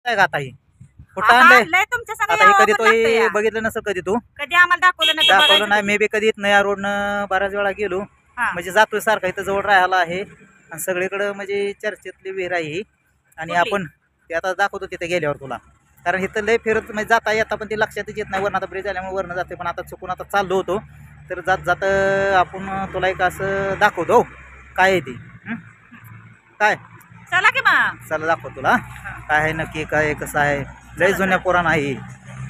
काय का आता ही कुठं आणलंय तुमच्या संग आता ही कधी तो यावं लागतं बघितलं नसेल कधी तू कधी आम्हाला दाखवलं नाही तर दाखवलं बघायचं नाही मे बी कधी येत नाही या रोडनं बऱ्याच वेळा गेलो हा. म्हणजे जातोय सारखा इथं जवळ राहायला आहे आणि सगळीकडं म्हणजे चर्चेतली विहीर आहे ही आणि कुठली? आपण ते आता दाखवतो तिथे गेल्यावर तुला कारण इथं लय फिरत म्हणजे जाता येता पण ते लक्षातच येत नाही वरनं आता ब्रिज आल्यामुळे वरनं जाते पण आता चुकून आता चाललो होतो तर जात जात आपण तुला एक असं दाखवतो काय आहे ते काय चला की मग चला दाखव तुला काय आहे नक्की काय कसं आहे लय जुन्या पुराण आहे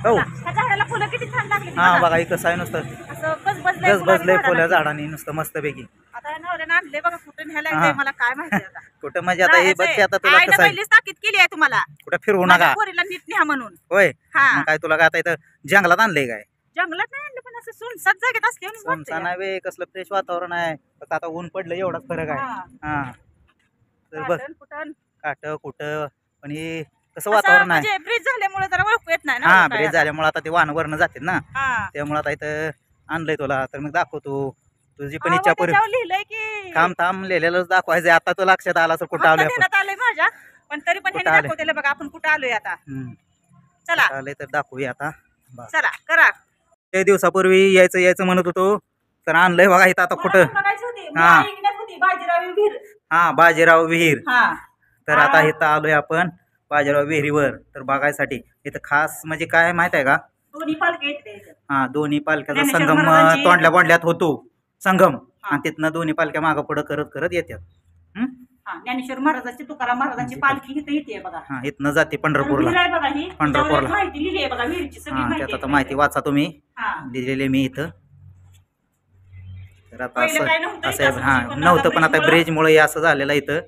हो त्या झाडाला फुलं किती छान लागली हा बघा हे कसं आहे नुसतं असं गजबजलंय गज बसलंय फुलं झाडांनी नुसतं मस्तपैकी आता नवऱ्यानं आणले बघा कुठे न्यायला लागले मला काय माहिती आता कुठं म्हणजे आता हे बघ आता तुला कसं आहे पहिलीच ताकीद केली आहे तुम्हाला कुठं फिरवू माझ्या नका पोरीला नीट न्या म्हणून होय हा. मग काय तुला काय आता इथं जंगलात आणलंय काय जंगलात नाही आणलं पण असं सुनसात जागेत असल्यावर समसा नाही वे कसलं फ्रेश वातावरण आहे फक्त आता ऊन पडलं एवढाच फरक आहे हा तर बघ काट कुठं पण हे कसं वातावरण आहे म्हणजे ब्रिज झाल्यामुळे जरा ओळखू येत नाही ना हा काय ब्रिज आता. झाल्यामुळे आता ते वाहन वरनं जाते ना हा. त्यामुळे आता इथं आणलंय तुला तर मग दाखवतो तुझी पण अहो, इच्छा पुरी त्याच्यावर लिहिलंय की थांब थांब लिहिलेलंच दाखवायचं आता तो लक्षात आला असं कुठं आलोय हप्ता आपण देण्यात आलंय माझ्या पण तरी पण कुठं हे आलंय? दाखवतेलं बघा आपण कुठं आलोय आता हम्म. चला आलंय तर दाखवूया आता बस. चला करा ते दिवसापूर्वी यायचं म्हणत होतो तर आणलंय बघा इथं आता कुठं बघायची होती हा. मी ऐकण्यात होती बाजीराव विहीर हा बाजीराव विहीर हा तर आता इथं आलोय आपण बाजीराव विहिरीवर तर बघायसाठी इथं खास म्हणजे काय माहित आहे का दोन्ही पालखी येते इथं. हा दोन्ही पालख्याचा ज्ञानेश्वर संगम महाराजांची- तोंडल्या बोंडल्यात होतो संगम हा. आणि तिथनं दोन्ही पालख्या मागं पुढं करत करत येतात हा ज्ञानेश्वर महाराजांची तुकाराम महाराजांची पालखी इथं येते बघा हा इथनं जाते तर पंढरपूरला विहीर आहे बघा ही पंढरपूरला. त्याच्यावर एक माहिती लिहिली आहे बघा विहीरची सगळी हा माहिती त्यात आता आहे. माहिती वाचा तुम्ही हा. लिहिलेली मी इथं तर आता पहिलं काय असं नव्हतं असं इथं, हा पण नव्हतं पण आता ब्रिजमुळं- ब्रिजमुळे हे असं झालेलं आहे इथं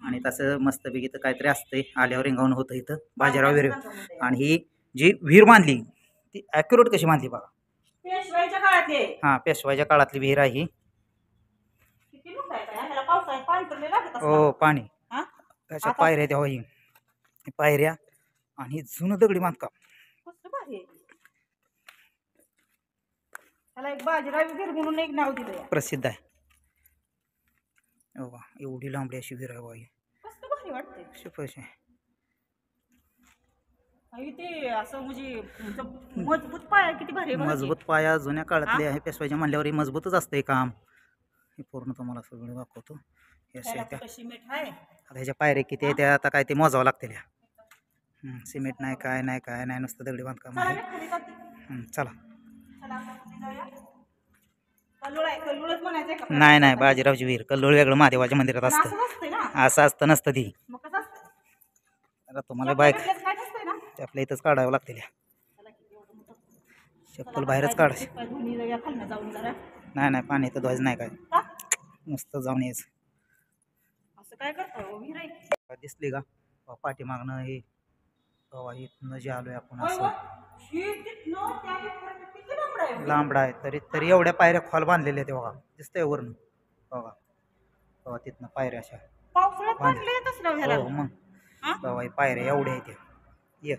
आणि तसं मस्तपैकी इथं काहीतरी असतंय आल्यावर रिंगावून होतं इथं बाजीराव विहीर आणि ही जी विहीर बांधली ती ॲक्युरेट कशी बांधली बघा पेशवाईच्या काळातले हा पेशवाईच्या काळातली विहीर आहे ही किती मोठं आहे काय ह्याला पावसाळ्यात पाणी पडले लागत असतं. हो पाणी हा? अशा आता- पायऱ्या तेव्हा ही पायऱ्या आणि जुनं दगडी बांधकाम कसलं भारी आहे. त्याला एक बाजीराव विहीर म्हणून एक नाव दिलंय प्रसिद्ध आहे हो बा, एवढी लांबडी अशी विहीर आहे बा ही कसलं भारी वाटतंय शिपाशी आणि ते असं म्हणजे तुमचं मजबूत पाय किती भारी आहे बघा की. मजबूत पाया जुन्या काळातले आहे पेशवाईच्या म्हणल्यावर हे मजबूतच असतंय काम हे पूर्ण तुम्हाला सगळं दाखवतो हे असे त्याला आहे त्या कुठं सिमेंट आहे आता ह्याच्या पायऱ्या किती आहे त्या आता काय ते मोजावं लागतील ह्या सिमेंट नाही काय नाही नुसतं दगडी बांधकाम चला आहे रे, खाली जाते. चला चला आपण खाली जाऊया. कल्लोळ आहे, कल्लोळच म्हणायचंय का? नाही बाजीरावची विहीर कल्लोळ वेगळं महादेवाच्या मंदिरात असं असतं असतंय ना असं असतं नसतं ती मग कसं असतं आता तुम्हाला बाईक आपल्याकडे काय नसतंय ना ते आपल्या इथंच काढावं लागतील ह्या चला किती एवढं मोठं. चप्पल बाहेरच काढायची पाय धुवून जाऊया खालनं जाऊन जरा नाही पाणी इथं धुवायचं नाही काय का? नुसतं जाऊन यायचं असं काय करतो विहीर आहे दिसली का पाठीमागणं हे बाबा इथनं जे आलोय आपण होय, असं होय. ही तिथनं त्या इथपर्यंत किती लांबड आहे? लांबड आहे तरी एवढ्या पायऱ्या खोल बांधलेल्या आहेत बघा दिसतंय वरून बघा बघा तिथनं पायऱ्या अशा पावसाळ्यात बांधले येतच ना ह्याला हो मग हा? बघा हे पायऱ्या एवढ्या आहेत या. ये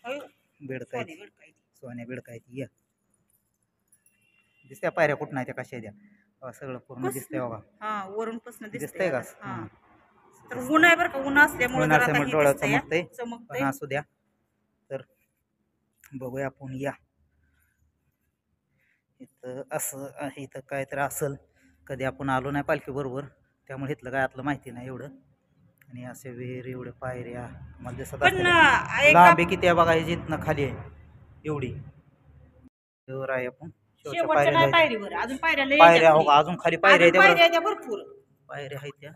होय. बेडका सोने आहेत बिडकाई. सोन्या बेडका आहेत या दिसत्या पायऱ्या कुठं नाही त्या कशा द्या बघा सगळं पूर्ण दिसतंय बघा हा वरून पासून दिसतंय का हा. तर ऊन आहे बरं का ऊन असल्यामुळे जरा असल्यामुळे काही डोळ्यात दिसतंय, चमकतंय चमकतंय. पण असू द्या तर बघूया आपण या इथं असं आहे इथं काय तर असल कधी आपण आलो नाही पालखी बरोबर त्यामुळे इथलं काय आतलं माहिती नाही एवढं आणि असे विहीर एवढे पायऱ्या मला दिसत पण असतील लांबी किती आहे बघा ह्याची इथनं खाली आहे एवढी वर आहे आपण शेवटच्या शेवटच्या पायऱ्या नाही जायचं. पायरीवर अजून पायऱ्या लय पायऱ्या येत्यात हो खाली. का, अजून खाली पायऱ्या अजून आहेत पायऱ्या बरं. आहेत भरपूर पायऱ्या आहेत त्या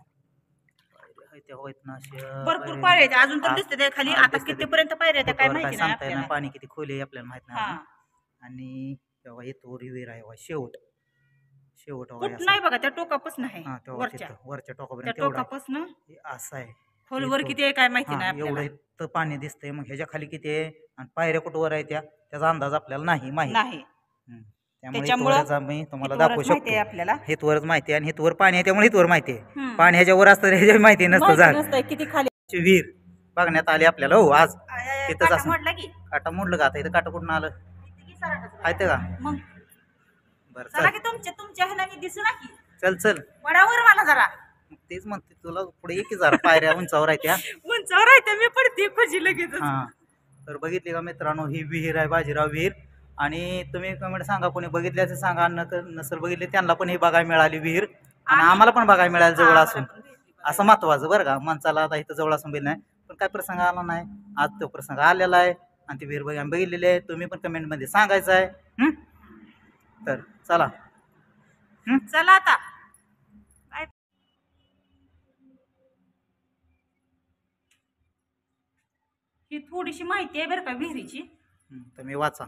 हो आहेत ना अशा भरपूर पायऱ्या आहेत अजून तर दिसते त्या खाली हा, आता दिसते ते. कितीपर्यंत पायऱ्या त्या काय फोटोवर माहिती काय नाही सांगता येणार आपल्याला. पाणी किती खोली आहे आपल्याला माहित नाही हा. अजून. आणि तेव्हा हे तोरी विहीर आहे बघा, शेवट शेवट कुठ नाही बघा त्या टोकापासून आहे हा तेव्हा वरच्या तिथं वरच्या त्या टोकापर्यंत तेवढा टोकापासून हे असं आहे खोलवर किती आहे काय माहिती हा, नाही एवढं आपल्याला. इथं पाणी दिसतंय मग ह्याच्या खाली किती आहे आणि पायऱ्या कुठवर आहे त्याचा अंदाज आपल्याला नाही माहिती नाही त्यामुळे त्याच्यामुळं इथवरच आम्ही तुम्हाला इथवरच दाखवू माहिती आहे शकतो आपल्याला. हितवरच माहिती आहे आणि हितवर पाणी आहे त्यामुळे हितवर माहिती आहे हम्म. पाणी ह्याच्यावर असतं ह्याच्या माहिती नसतं माहिती झाड नसतंय किती खाली विहीर बघण्यात आली आपल्याला हो आज तिथंच काटा असं मोडला की काटा मोडलं का आता इथं काटा कुठून आलं किती सराटच आहे का मग बरं चला चल की तुमच्या ह्याला मी दिसू ना की चल वडावर मला जरा तेच म्हणते तुला पुढे ये की जरा पायऱ्या उंचावर आहे त्या. उंचावर राहते मी पडते खुशी लगेच. हा तर बघितली का मित्रांनो, ही विहीर आहे बाजीराव विहीर. आणि तुम्ही कमेंट सांगा, कोणी बघितल्याचं सांगा, नसेल बघितले त्यांना पण ही बघायला मिळाली विहीर, आणि आम्हाला पण बघायला मिळाली जवळ असून. असं महत्वाचं बरं का, माणसाला आता इथं जवळ असून नाही, पण काय प्रसंग आला नाही, आज तो प्रसंग आलेला आहे आणि ती विहीर बघितलेली आहे. तुम्ही पण कमेंटमध्ये सांगायचं आहे. तर चला चला आता. ही थोडीशी माहिती आहे बरं का विहिरीची. तुम्ही वाचा.